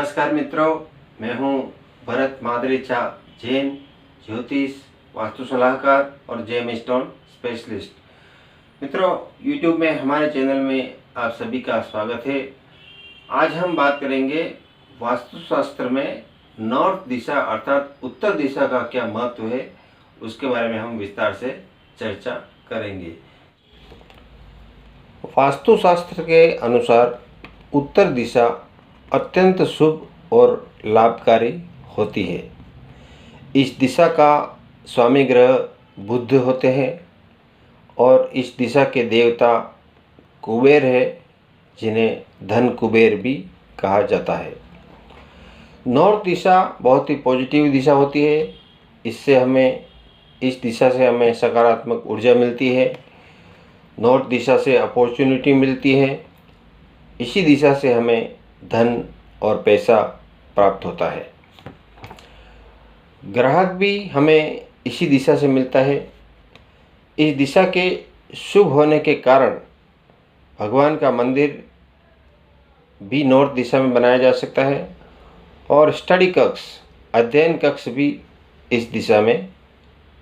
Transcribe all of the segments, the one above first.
नमस्कार मित्रों, मैं हूं भरत मादरेचा, जैन ज्योतिष वास्तु सलाहकार और जेम स्टोन स्पेशलिस्ट। मित्रों, YouTube में हमारे चैनल में आप सभी का स्वागत है। आज हम बात करेंगे वास्तुशास्त्र में नॉर्थ दिशा अर्थात उत्तर दिशा का क्या महत्व है, उसके बारे में हम विस्तार से चर्चा करेंगे। वास्तुशास्त्र के अनुसार उत्तर दिशा अत्यंत शुभ और लाभकारी होती है। इस दिशा का स्वामी ग्रह बुध होते हैं और इस दिशा के देवता कुबेर है, जिन्हें धन कुबेर भी कहा जाता है। नॉर्थ दिशा बहुत ही पॉजिटिव दिशा होती है। इस दिशा से हमें सकारात्मक ऊर्जा मिलती है। नॉर्थ दिशा से अपॉर्चुनिटी मिलती है। इसी दिशा से हमें धन और पैसा प्राप्त होता है। ग्राहक भी हमें इसी दिशा से मिलता है। इस दिशा के शुभ होने के कारण भगवान का मंदिर भी नॉर्थ दिशा में बनाया जा सकता है और स्टडी कक्ष, अध्ययन कक्ष भी इस दिशा में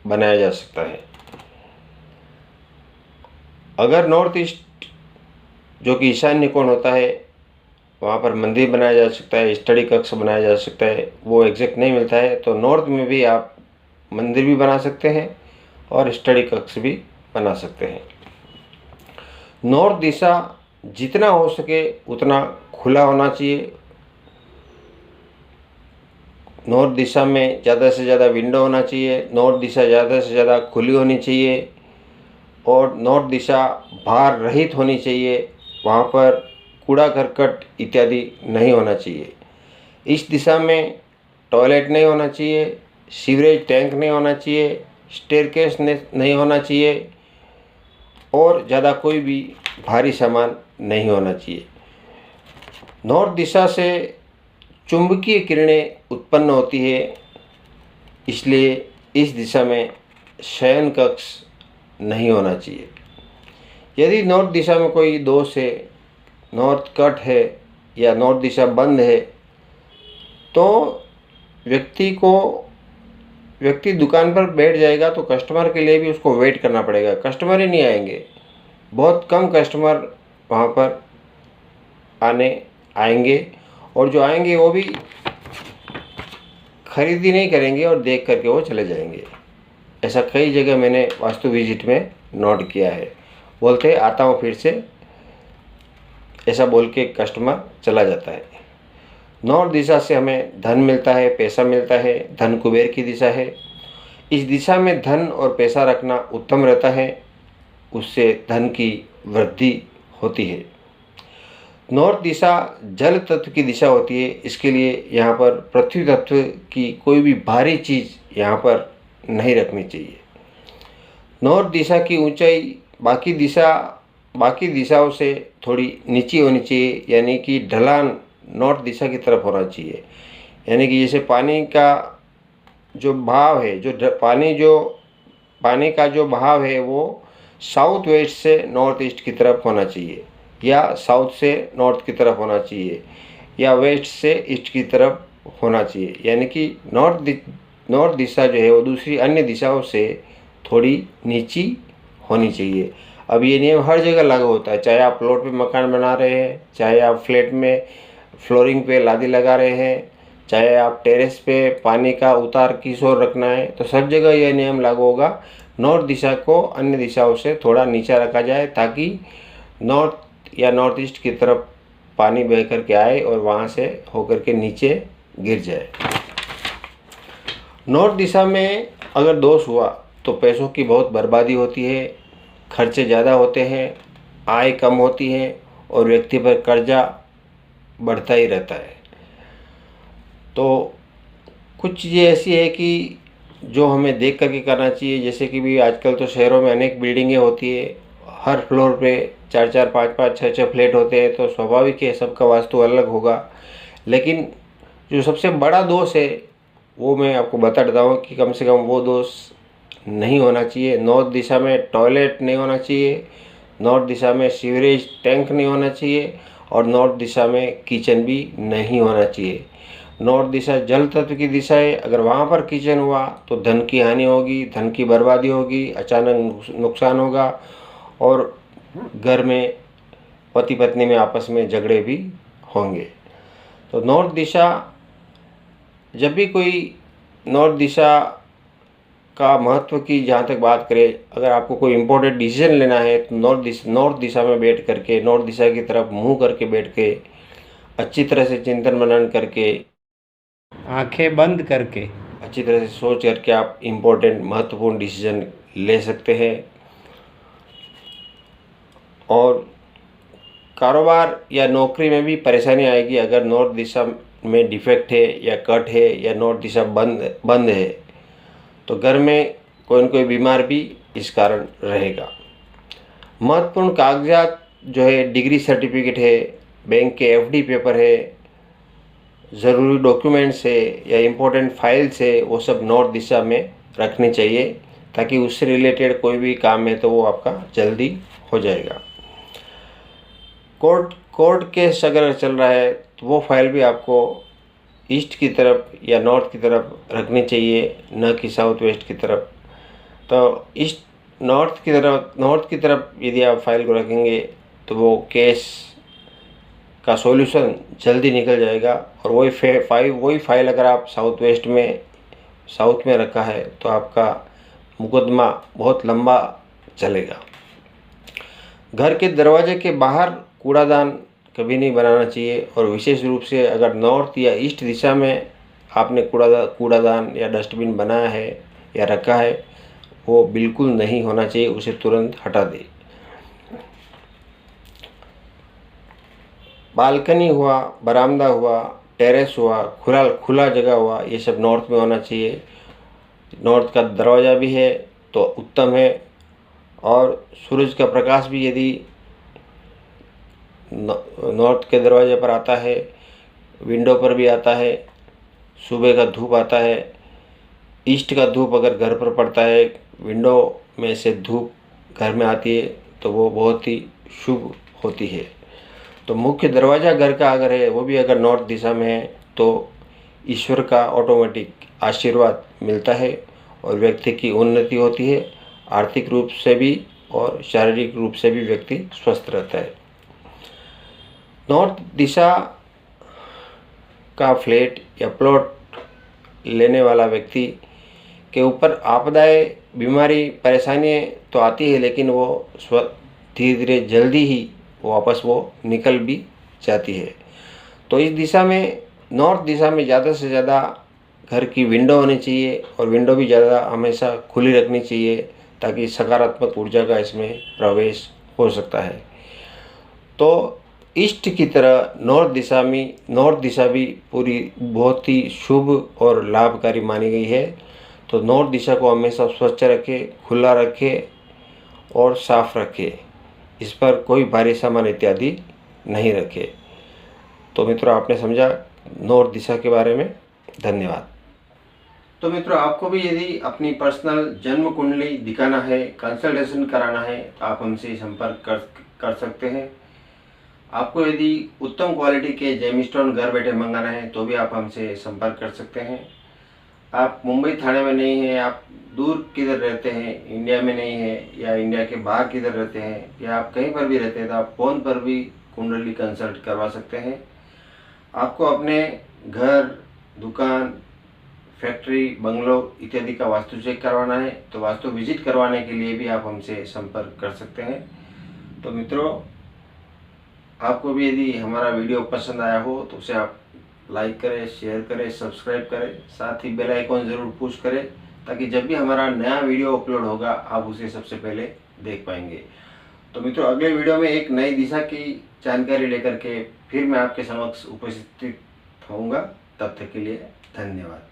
बनाया जा सकता है। अगर नॉर्थ ईस्ट जो कि ईशान्य कोण होता है, वहाँ पर मंदिर बनाया जा सकता है, स्टडी कक्ष बनाया जा सकता है। वो एग्जैक्ट नहीं मिलता है तो नॉर्थ में भी आप मंदिर भी बना सकते हैं और स्टडी कक्ष भी बना सकते हैं। नॉर्थ दिशा जितना हो सके उतना खुला होना चाहिए। नॉर्थ दिशा में ज़्यादा से ज़्यादा विंडो होना चाहिए। नॉर्थ दिशा ज़्यादा से ज़्यादा खुली होनी चाहिए और नॉर्थ दिशा भार रहित होनी चाहिए। वहाँ पर कूड़ा करकट इत्यादि नहीं होना चाहिए। इस दिशा में टॉयलेट नहीं होना चाहिए, सीवरेज टैंक नहीं होना चाहिए, स्टेयरकेस नहीं होना चाहिए और ज़्यादा कोई भी भारी सामान नहीं होना चाहिए। नॉर्थ दिशा से चुंबकीय किरणें उत्पन्न होती है, इसलिए इस दिशा में शयन कक्ष नहीं होना चाहिए। यदि नॉर्थ दिशा में कोई दोष है, नॉर्थ कट है या नॉर्थ दिशा बंद है, तो व्यक्ति दुकान पर बैठ जाएगा तो कस्टमर के लिए भी उसको वेट करना पड़ेगा। कस्टमर ही नहीं आएंगे। बहुत कम कस्टमर वहाँ पर आएंगे और जो आएंगे वो भी खरीदी नहीं करेंगे और देख करके वो चले जाएंगे। ऐसा कई जगह मैंने वास्तु विजिट में नोट किया है। बोलते आता हूँ फिर से, ऐसा बोल के कस्टमर चला जाता है। नॉर्थ दिशा से हमें धन मिलता है, पैसा मिलता है। धन कुबेर की दिशा है। इस दिशा में धन और पैसा रखना उत्तम रहता है, उससे धन की वृद्धि होती है। नॉर्थ दिशा जल तत्व की दिशा होती है, इसके लिए यहाँ पर पृथ्वी तत्व की कोई भी भारी चीज़ यहाँ पर नहीं रखनी चाहिए। नॉर्थ दिशा की ऊंचाई बाकी दिशाओं से थोड़ी नीची होनी चाहिए, यानी कि ढलान नॉर्थ दिशा की तरफ होना चाहिए। यानी कि जैसे पानी का जो बहाव है, पानी का जो बहाव है वो साउथ वेस्ट से नॉर्थ ईस्ट की तरफ होना चाहिए, या साउथ से नॉर्थ की तरफ होना चाहिए, या वेस्ट से ईस्ट की तरफ होना चाहिए। यानी कि नॉर्थ दिशा जो है वो दूसरी अन्य दिशाओं से थोड़ी नीची होनी चाहिए। अब ये नियम हर जगह लागू होता है, चाहे आप प्लॉट पे मकान बना रहे हैं, चाहे आप फ्लैट में फ्लोरिंग पे लादी लगा रहे हैं, चाहे आप टेरेस पे पानी का उतार किस ओर रखना है, तो सब जगह यह नियम लागू होगा। नॉर्थ दिशा को अन्य दिशाओं से थोड़ा नीचा रखा जाए, ताकि नॉर्थ या नॉर्थ ईस्ट की तरफ पानी बह करके आए और वहाँ से होकर के नीचे गिर जाए। नॉर्थ दिशा में अगर दोष हुआ तो पैसों की बहुत बर्बादी होती है, खर्चे ज़्यादा होते हैं, आय कम होती है और व्यक्ति पर कर्जा बढ़ता ही रहता है। तो कुछ चीज़ें ऐसी है कि जो हमें देख करके करना चाहिए। जैसे कि भी आजकल तो शहरों में अनेक बिल्डिंगें होती है, हर फ्लोर पे 4-4, 5-5, 6-6 फ्लैट होते हैं, तो स्वाभाविक है सबका वास्तु अलग होगा। लेकिन जो सबसे बड़ा दोष है वो मैं आपको बता देता हूँ कि कम से कम वो दोष नहीं होना चाहिए। नॉर्थ दिशा में टॉयलेट नहीं होना चाहिए, नॉर्थ दिशा में सीवरेज टैंक नहीं होना चाहिए और नॉर्थ दिशा में किचन भी नहीं होना चाहिए। नॉर्थ दिशा जल तत्व की दिशा है, अगर वहाँ पर किचन हुआ तो धन की हानि होगी, धन की बर्बादी होगी, अचानक नुकसान होगा और घर में पति पत्नी में आपस में झगड़े भी होंगे। तो नॉर्थ दिशा, जब भी कोई नॉर्थ दिशा का महत्व की जहाँ तक बात करें, अगर आपको कोई इम्पोर्टेंट डिसीजन लेना है तो नॉर्थ दिशा में बैठ करके, नॉर्थ दिशा की तरफ मुंह करके बैठ के, अच्छी तरह से चिंतन मनन करके, आंखें बंद करके, अच्छी तरह से सोच करके आप इम्पोर्टेंट महत्वपूर्ण डिसीजन ले सकते हैं। और कारोबार या नौकरी में भी परेशानी आएगी अगर नॉर्थ दिशा में डिफेक्ट है या कट है या नॉर्थ दिशा बंद है, तो घर में कोई न कोई बीमार भी इस कारण रहेगा। महत्वपूर्ण कागजात जो है, डिग्री सर्टिफिकेट है, बैंक के एफडी पेपर है, ज़रूरी डॉक्यूमेंट्स है या इम्पोर्टेंट फाइल्स है, वो सब नॉर्थ दिशा में रखनी चाहिए ताकि उससे रिलेटेड कोई भी काम है तो वो आपका जल्दी हो जाएगा। कोर्ट केस अगर चल रहा है तो वो फाइल भी आपको ईस्ट की तरफ या नॉर्थ की तरफ रखनी चाहिए, न कि साउथ वेस्ट की तरफ। तो नॉर्थ की तरफ यदि आप फाइल को रखेंगे तो वो केस का सॉल्यूशन जल्दी निकल जाएगा। और वही फाइल अगर आप साउथ में रखा है तो आपका मुकदमा बहुत लंबा चलेगा। घर के दरवाजे के बाहर कूड़ादान कभी नहीं बनाना चाहिए, और विशेष रूप से अगर नॉर्थ या ईस्ट दिशा में आपने कूड़ादान या डस्टबिन बनाया है या रखा है, वो बिल्कुल नहीं होना चाहिए, उसे तुरंत हटा दें। बालकनी हुआ, बरामदा हुआ, टेरेस हुआ, खुला जगह हुआ, ये सब नॉर्थ में होना चाहिए। नॉर्थ का दरवाज़ा भी है तो उत्तम है, और सूरज का प्रकाश भी यदि नॉर्थ के दरवाजे पर आता है, विंडो पर भी आता है, सुबह का धूप आता है, ईस्ट का धूप अगर घर पर पड़ता है, विंडो में से धूप घर में आती है तो वो बहुत ही शुभ होती है। तो मुख्य दरवाज़ा घर का अगर है, वो भी अगर नॉर्थ दिशा में है, तो ईश्वर का ऑटोमेटिक आशीर्वाद मिलता है और व्यक्ति की उन्नति होती है, आर्थिक रूप से भी और शारीरिक रूप से भी व्यक्ति स्वस्थ रहता है। नॉर्थ दिशा का फ्लैट या प्लॉट लेने वाला व्यक्ति के ऊपर आपदाएं, बीमारी, परेशानियाँ तो आती है, लेकिन वो धीरे धीरे जल्दी ही वापस वो निकल भी जाती है। तो इस दिशा में, नॉर्थ दिशा में ज़्यादा से ज़्यादा घर की विंडो होनी चाहिए, और विंडो भी ज़्यादा हमेशा खुली रखनी चाहिए ताकि सकारात्मक ऊर्जा का इसमें प्रवेश हो सकता है। तो ईस्ट की तरह नॉर्थ दिशा भी पूरी बहुत ही शुभ और लाभकारी मानी गई है। तो नॉर्थ दिशा को हमेशा स्वच्छ रखें, खुला रखें और साफ रखें, इस पर कोई भारी सामान इत्यादि नहीं रखे। तो मित्रों, आपने समझा नॉर्थ दिशा के बारे में। धन्यवाद। तो मित्रों, आपको भी यदि अपनी पर्सनल जन्म कुंडली दिखाना है, कंसल्टेशन कराना है, तो आप हमसे संपर्क कर सकते हैं। आपको यदि उत्तम क्वालिटी के जेमस्टोन घर बैठे मंगाना है तो भी आप हमसे संपर्क कर सकते हैं। आप मुंबई थाने में नहीं हैं, आप दूर किधर रहते हैं, इंडिया में नहीं है या इंडिया के बाहर किधर रहते हैं, या आप कहीं पर भी रहते हैं, तो आप फ़ोन पर भी कुंडली कंसल्ट करवा सकते हैं। आपको अपने घर, दुकान, फैक्ट्री, बंगलो इत्यादि का वास्तु चेक करवाना है तो वास्तु विजिट करवाने के लिए भी आप हमसे संपर्क कर सकते हैं। तो मित्रों, आपको भी यदि हमारा वीडियो पसंद आया हो तो उसे आप लाइक करें, शेयर करें, सब्सक्राइब करें, साथ ही बेल आइकॉन ज़रूर पुश करें ताकि जब भी हमारा नया वीडियो अपलोड होगा आप उसे सबसे पहले देख पाएंगे। तो मित्रों, अगले वीडियो में एक नई दिशा की जानकारी लेकर के फिर मैं आपके समक्ष उपस्थित होऊंगा। तब तक के लिए धन्यवाद।